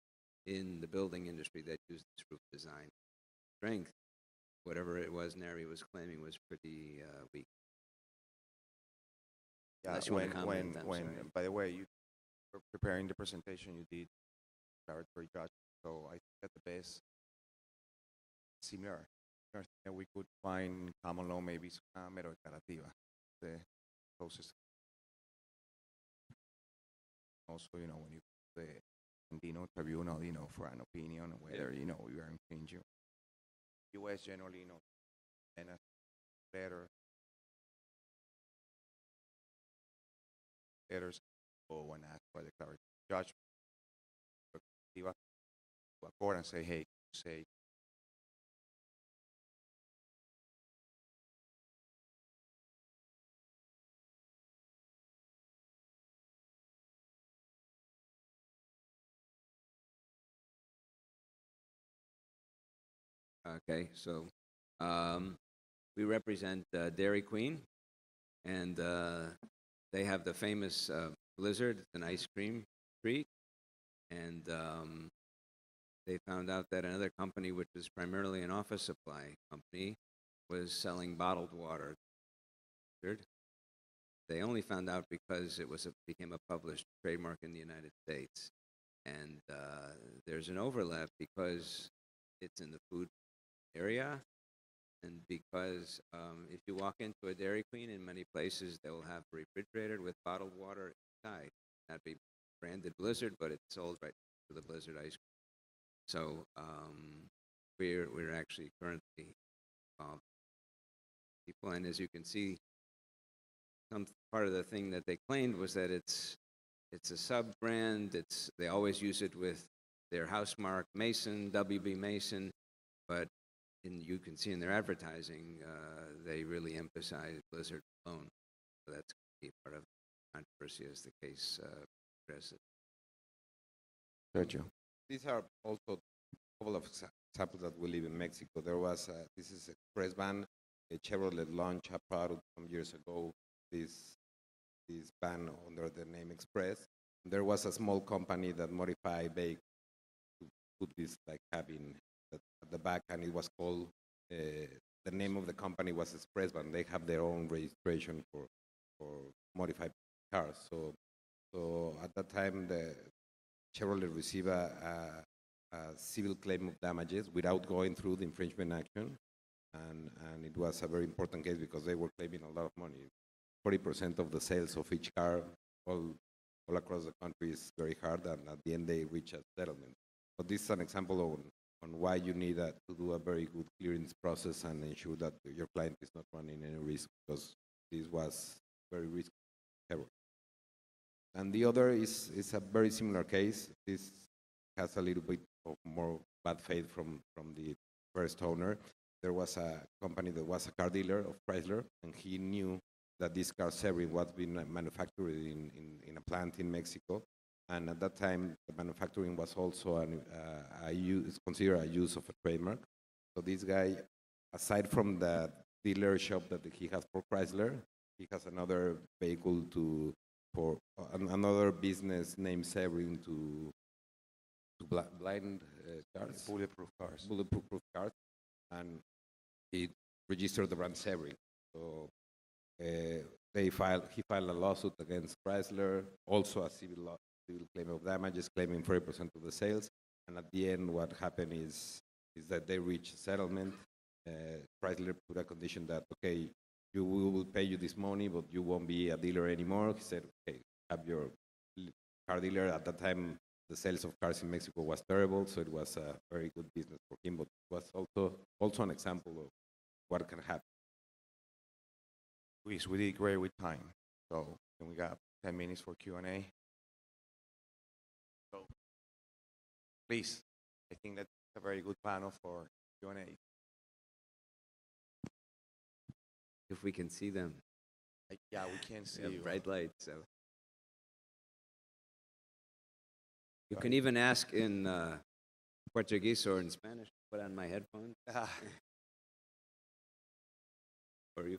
in the building industry that used this roof design. Strength, whatever it was NARI was claiming, was pretty weak. Yeah, Unless you want to comment, I'm sorry. by the way, you were preparing the presentation, you did declaratory judgment, so I think that the best similar thing that we could find in common law maybe is una mero declarativa, the closest. Also, when you the Andino tribunal, for an opinion whether you are infringing. U.S. generally, and a letters go and ask for the declaratory judgment to a court and say, hey, say Okay, so we represent Dairy Queen, and they have the famous Blizzard. It's an ice cream treat, and they found out that another company, which is primarily an office supply company, was selling bottled water. They only found out because it became a published trademark in the United States. And there's an overlap because it's in the food area, and because if you walk into a Dairy Queen, in many places they will have a refrigerator with bottled water inside. That'd be branded Blizzard, but it's sold right to the Blizzard ice cream. So we're actually currently people, and as you can see, some part of the thing that they claimed was that it's a sub-brand. They always use it with their house mark, Mason, WB Mason, but you can see in their advertising, they really emphasize Blizzard alone. So that's going to be part of the controversy as the case progresses. Sergio. These are also a couple of examples that we live in Mexico. There was, this is Express Van, a Chevrolet launched a product some years ago, this van under the name Express. There was a small company that modified vehicles to put this like cabin at the back, and it was called, the name of the company was Express Van. They have their own registration for modified cars. So at that time, the Chevrolet received a civil claim of damages without going through the infringement action. And it was a very important case because they were claiming a lot of money. 40% of the sales of each car all across the country is very hard, and at the end they reach a settlement. But this is an example on why you need to do a very good clearance process and ensure that your client is not running any risk, because this was very risky error. And the other is a very similar case. This has a little bit of more bad faith from the first owner. There was a company that was a car dealer of Chrysler, and he knew that this car Sebring was being manufactured in a plant in Mexico. And at that time, the manufacturing was also considered a use of a trademark. So this guy, aside from the dealer shop that he has for Chrysler, he has another vehicle for another business named Sebring to blind cars. Bulletproof cars. Bulletproof cars. And he registered the brand Sebring. So he filed a lawsuit against Chrysler, also a civil claim of damages, claiming 40% of the sales. And at the end, what happened is that they reached a settlement. Chrysler put a condition that, okay, we will pay you this money, but you won't be a dealer anymore. He said, okay, have your car dealer. At that time, the sales of cars in Mexico was terrible, so it was a very good business for him, but it was also an example of what can happen. Luis, we did great with time. So we got 10 minutes for Q&A. So please, I think that's a very good panel for Q&A. If we can see them. Yeah, we can't see you. Bright lights. So you can even ask in Portuguese or in Spanish. Put on my headphones. Or you.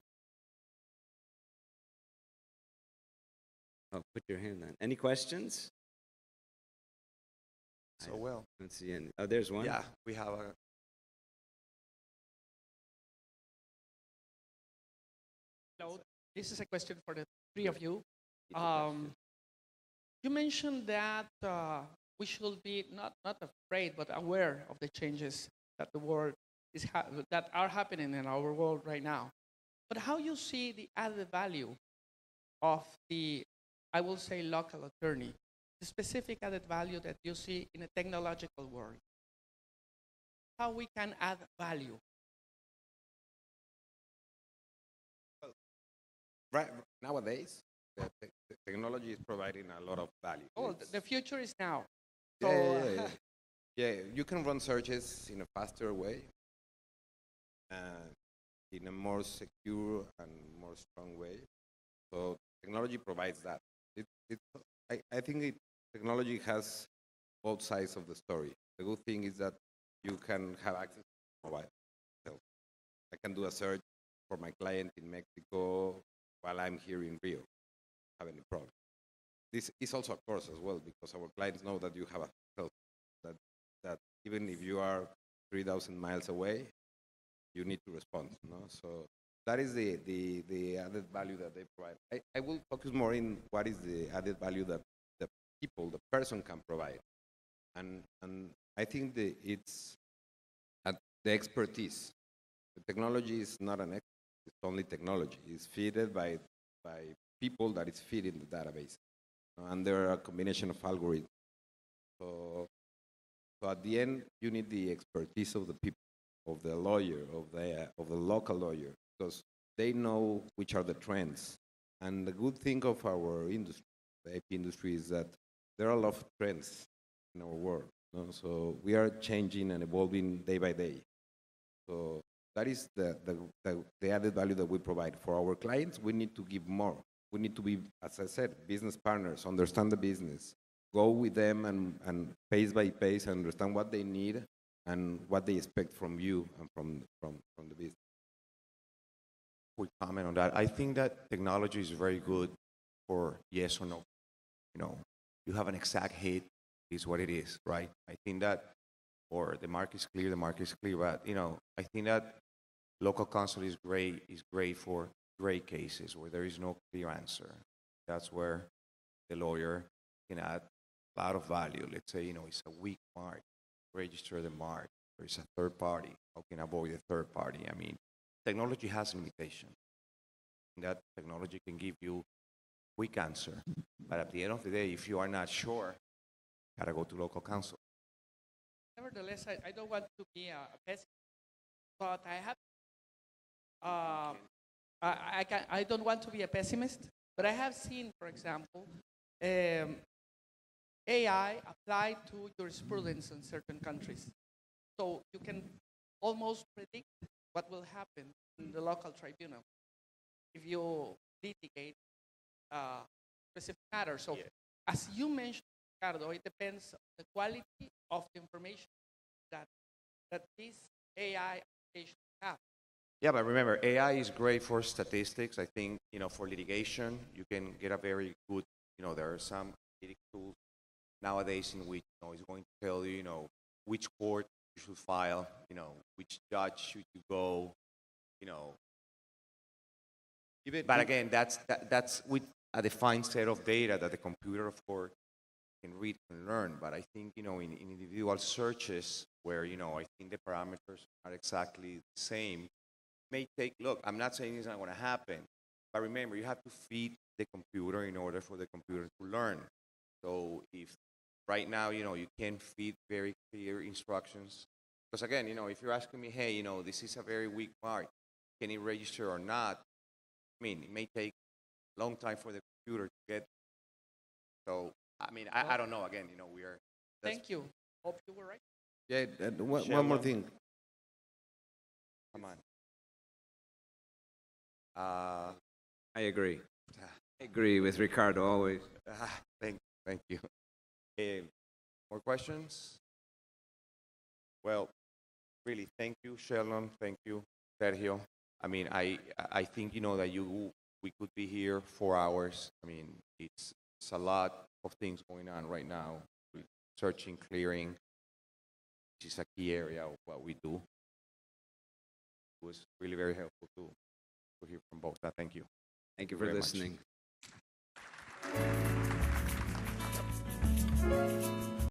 Oh, put your hand on. Any questions? So well. Let's see. Oh, there's one. Yeah, we have a. Hello, this is a question for the three of you. You mentioned that we should be not afraid, but aware of the changes that the world that are happening in our world right now. But how you see the added value of the, I will say, local attorney, the specific added value that you see in a technological world? How we can add value? Right nowadays, the technology is providing a lot of value. Oh, the future is now. Yeah, So, yeah, you can run searches in a faster way, in a more secure and more strong way. So technology provides that. I think technology has both sides of the story. The good thing is that you can have access to mobile. I can do a search for my client in Mexico while I'm here in Rio. Have any problem? This is also a course as well, because our clients know that you have a health, that even if you are 3,000 miles away, you need to respond. No? So that is the added value that they provide. I will focus more in what is the added value that the people, the person can provide. And I think it's at the expertise. The technology is not an expert, it's only technology. It's fed by people that is fed in the database. And there are a combination of algorithms. So at the end, you need the expertise of the people, of the lawyer, of the local lawyer, because they know which are the trends. And the good thing of our industry, the AP industry, is that there are a lot of trends in our world. No? So we are changing and evolving day by day. So that is the added value that we provide. For our clients, we need to give more. We need to be, as I said, business partners, understand the business, go with them and pace by pace understand what they need and what they expect from you and from the business. Quick comment on that. I think that technology is very good for yes or no. You know, you have an exact hit, is what it is, right? I think that, or the market is clear, but, you know, I think that local counsel is great for gray cases where there is no clear answer. That's where the lawyer can add a lot of value. Let's say, you know, it's a weak mark, register the mark. There's a third party. How can I avoid the third party? I mean, technology has limitations. That technology can give you quick answer. But at the end of the day, if you are not sure, you gotta go to local counsel. Nevertheless, I don't want to be a pessimist, but I don't want to be a pessimist, but I have seen, for example, AI applied to jurisprudence in certain countries. So you can almost predict what will happen in the local tribunal if you litigate specific matter. So as you mentioned, Ricardo, it depends on the quality of the information that this AI application have. Yeah, but remember, AI is great for statistics. I think, you know, for litigation, you can get a very good, you know, there are some analytic tools nowadays in which, you know, it's going to tell you, you know, which court you should file, you know, which judge should you go, you know. But again, that's with a defined set of data that the computer, of course, can read and learn. But I think, you know, in individual searches where, you know, I think the parameters are exactly the same, may take, look, I'm not saying it's not going to happen, but remember, you have to feed the computer in order for the computer to learn. So if right now, you know, you can feed very clear instructions, because again, you know, if you're asking me, hey, you know, this is a very weak mark, can it register or not? I mean, it may take a long time for the computer to get. So, I mean, I don't know. Again, you know, Thank you. Hope you were right. Yeah, and one more thing. Come on. I agree. I agree with Ricardo always. Thank you. More questions? Well, really, thank you, Sheldon. Thank you, Sergio. I mean, I think, you know, that we could be here 4 hours. I mean, it's a lot of things going on right now. Searching, clearing, which is a key area of what we do. It was really very helpful to hear from both. Thank you. Thank you for very much. listening.